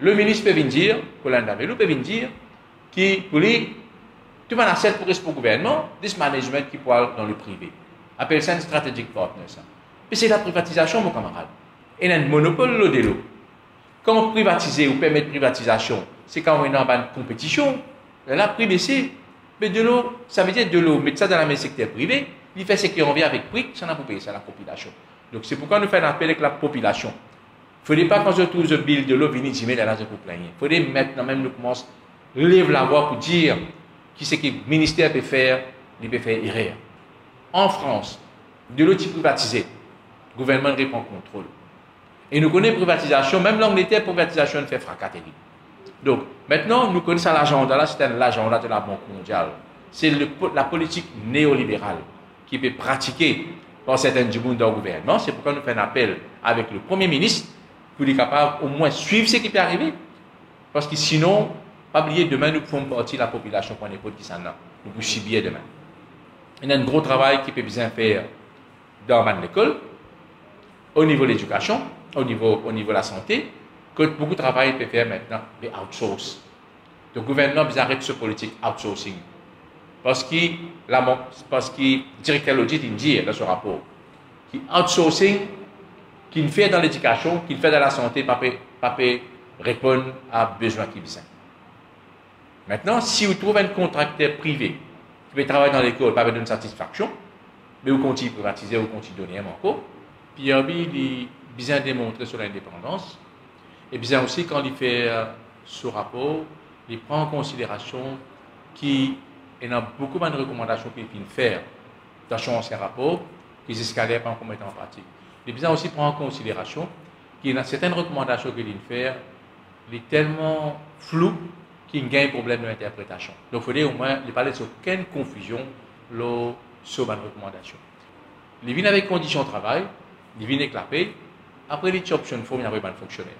le ministre peut venir dire, Colin Davelou peut venir dire, qui, pour lui, tu vas assez pour le gouvernement, this management qui parle dans le privé. Appelle ça une strategic partner, ça. Et c'est la privatisation, mon camarade. Il y a un monopole de l'eau. Quand on privatise ou permet de privatisation, c'est quand on est dans une compétition. Là, prix baissé. Mais de l'eau, ça veut dire de l'eau, mettre ça dans le secteur privé, il fait ce qui revient avec prix, ça n'a pas payé, ça la population. Donc c'est pourquoi nous faisons un appel avec la population. Il ne faudrait pas quand je trouve le bill de l'eau, venir dire, mais là, je peux plaigner. Il faudrait maintenant même nous commencer, lève la voix pour dire qui c'est que le ministère peut faire, il peut faire erreur. En France, de l'eau qui est privatisé, le gouvernement répond contrôle. Et nous connaissons la privatisation, même l'Angleterre, la privatisation fait fracas terrible. Donc, maintenant, nous connaissons l'agenda, là, c'est l'agenda de la Banque mondiale. C'est la politique néolibérale qui peut pratiquer par certains du monde dans le gouvernement. C'est pourquoi nous faisons un appel avec le Premier ministre pour être capable au moins suivre ce qui peut arriver. Parce que sinon, pas oublier, demain, nous pouvons partir la population pour n'importe qui s'en a. Nous pouvons subir demain. Il y a un gros travail qui peut bien faire dans l'école, au niveau de l'éducation, au niveau de la santé, que beaucoup de travail peut faire maintenant, les outsource. Le gouvernement a arrêté ce politique outsourcing. Parce que le directeur l'audit dit dans ce rapport, que outsourcing, qu'il fait dans l'éducation, qu'il fait dans la santé, pas peut répondre à besoins qui viennent. Maintenant, si vous trouvez un contracteur privé qui peut travailler dans l'école, pas donner satisfaction, mais vous continuez à privatiser, vous continuez à donner encore, puis il a bien démontré sur l'indépendance. Et bien aussi, quand il fait ce rapport, il prend en considération qu'il y a beaucoup de recommandations qu'il peut faire dans son ancien rapport, qu'ils escalèrent pas en mettant en pratique. Il bien aussi prend en considération qu'il y a certaines recommandations qu'il fait, il est tellement flou qu'il y a un problème d'interprétation. Donc, il faudrait au moins ne parler sur aucune confusion sur ma recommandation. Il vient avec conditions de travail, il vient avec la paix, après les option form, il y a un fonctionnaire.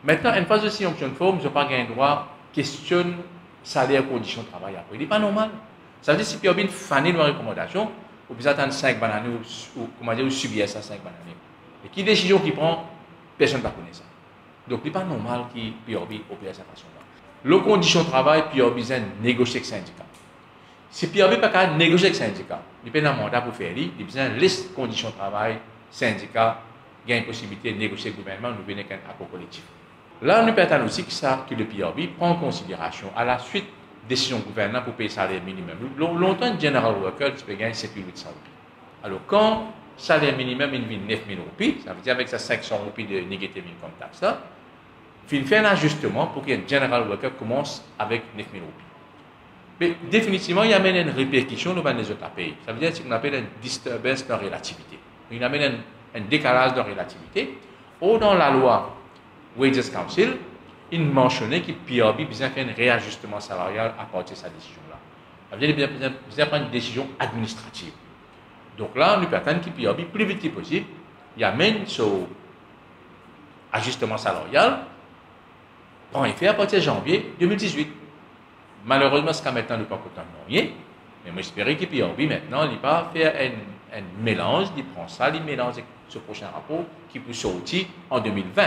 Maintenant, une phase de si option form, je n'ai pas un droit questionne salaire, conditions de travail après. Il n'est pas normal. Ça veut dire que si tu as une fanée de recommandation, ou bien attendre 5 bananes ou comment dire, ou subir ça 5 bananes. Et qui décision qu'il prend, personne ne va connaître ça. Donc, il n'est pas normal qu'il opère de cette façon-là. Les conditions de travail, puis il a besoin de négocier avec le syndicat. Si il n'a pas négocier avec le syndicat, il peut un mandat pour faire, il a besoin de liste conditions de travail, syndicat, il y a une possibilité de négocier avec le gouvernement, nous venons avec un accord collectif. Là, nous permettons aussi que le PRB prend en considération, à la suite de décision du gouvernement pour payer le salaire minimum. Longtemps, le General Worker, tu peux gagner 7 800 roupies. Alors, quand le salaire minimum il vient 9 000 roupies, ça veut dire avec sa 500 roupies de négative income tax, il fait un ajustement pour que le General Worker commence avec 9 000 roupies. Mais définitivement, il amène une répercussion dans les autres pays. Ça veut dire ce qu'on appelle une disturbance de relativité. Il amène un décalage de relativité. Ou dans la loi Wages Council, il mentionnait que PRB a besoin de faire un réajustement salarial à partir de sa décision-là. Ça veut dire qu'il a besoin de prendre une décision administrative. Donc là, nous attendons que PRB, plus vite que possible, il amène ce ajustement salarial, prend effet à partir de janvier 2018. Malheureusement, ce qu'à maintenant, nous ne pouvons pas rien, mais j'espère que PRB maintenant, il va faire un mélange, il prend ça, il mélange avec ce prochain rapport qui peut sortir en 2020.